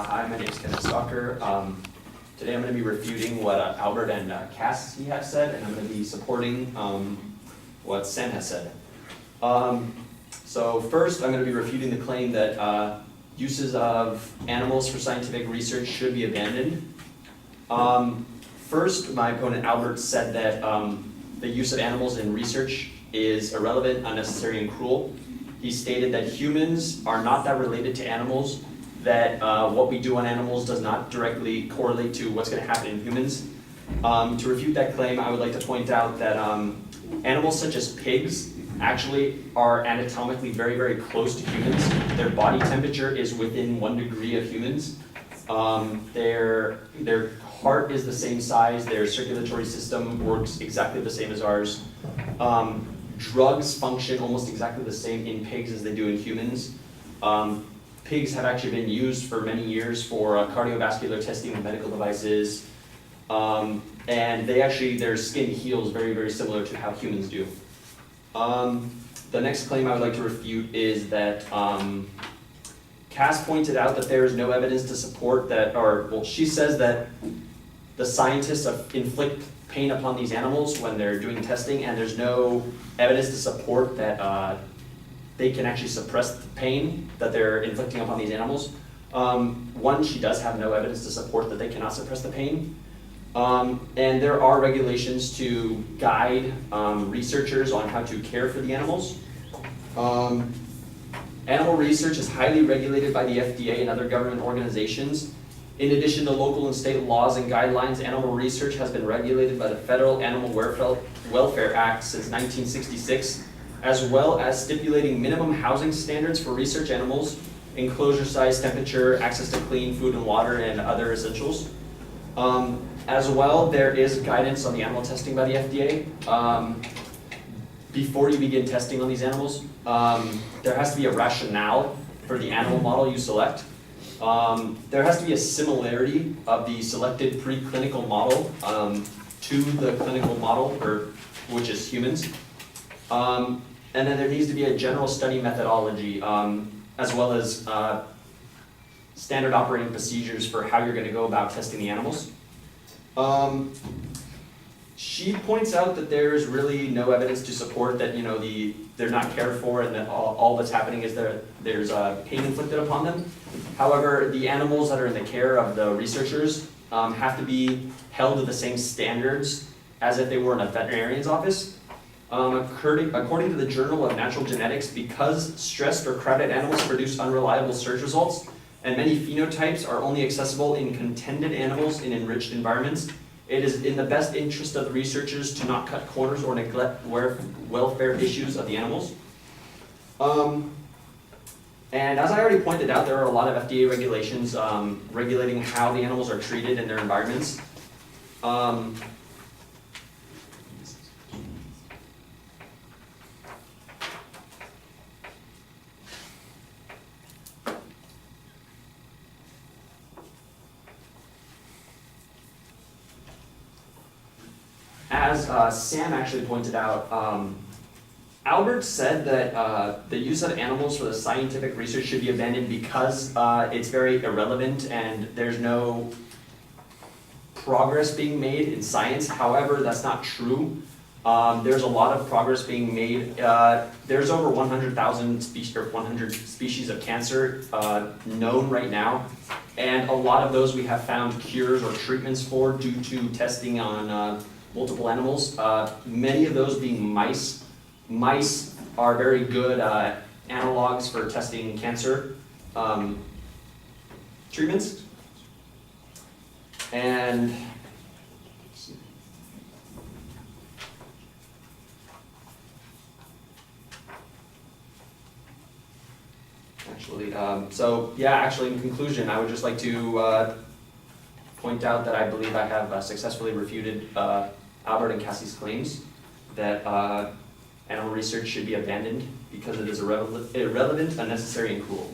Hi, my name is Kenneth Stalker. Today I'm going to be refuting what Albert and Cassie have said, and I'm going to be supporting what Sam has said. So first, I'm going to be refuting the claim that uses of animals for scientific research should be abandoned. First, my opponent Albert said that the use of animals in research is irrelevant, unnecessary, and cruel. He stated that humans are not that related to animals, that what we do on animals does not directly correlate to what's going to happen in humans. To refute that claim, I would like to point out that animals such as pigs actually are anatomically very, very close to humans. Their body temperature is within 1 degree of humans. Their heart is the same size, their circulatory system works exactly the same as ours. Drugs function almost exactly the same in pigs as they do in humans. Pigs have actually been used for many years for cardiovascular testing of medical devices, and their skin heals very, very similar to how humans do. The next claim I would like to refute is that Cass pointed out that there is no evidence to support that, she says that the scientists inflict pain upon these animals when they're doing testing, and there's no evidence to support that they can actually suppress the pain that they're inflicting upon these animals. One, she does have no evidence to support that they cannot suppress the pain. And there are regulations to guide researchers on how to care for the animals. Animal research is highly regulated by the FDA and other government organizations. In addition to local and state laws and guidelines, animal research has been regulated by the Federal Animal Welfare Act since 1966, as well as stipulating minimum housing standards for research animals, enclosure size, temperature, access to clean food and water, and other essentials. As well, there is guidance on the animal testing by the FDA. Before you begin testing on these animals, there has to be a rationale for the animal model you select. There has to be a similarity of the selected preclinical model to the clinical model, which is humans. And then there needs to be a general study methodology, as well as standard operating procedures for how you're going to go about testing the animals. She points out that there is really no evidence to support that they're not cared for and that all that's happening is there's pain inflicted upon them. However, the animals that are in the care of the researchers have to be held to the same standards as if they were in a veterinarian's office. According to the Journal of Natural Genetics, because stressed or crowded animals produce unreliable search results, and many phenotypes are only accessible in contented animals in enriched environments, it is in the best interest of the researchers to not cut corners or neglect welfare issues of the animals. And as I already pointed out, there are a lot of FDA regulations regulating how the animals are treated in their environments. As Sam actually pointed out, Albert said that the use of animals for the scientific research should be abandoned because it's very irrelevant and there's no progress being made in science. However, that's not true. There's a lot of progress being made. There's over 100,000 species, or 100 species of cancer known right now, and a lot of those we have found cures or treatments for due to testing on multiple animals, many of those being mice. Mice are very good analogs for testing cancer treatments. And actually in conclusion, I would just like to point out that I believe I have successfully refuted Albert and Cassie's claims that animal research should be abandoned because it is irrelevant, unnecessary, and cruel.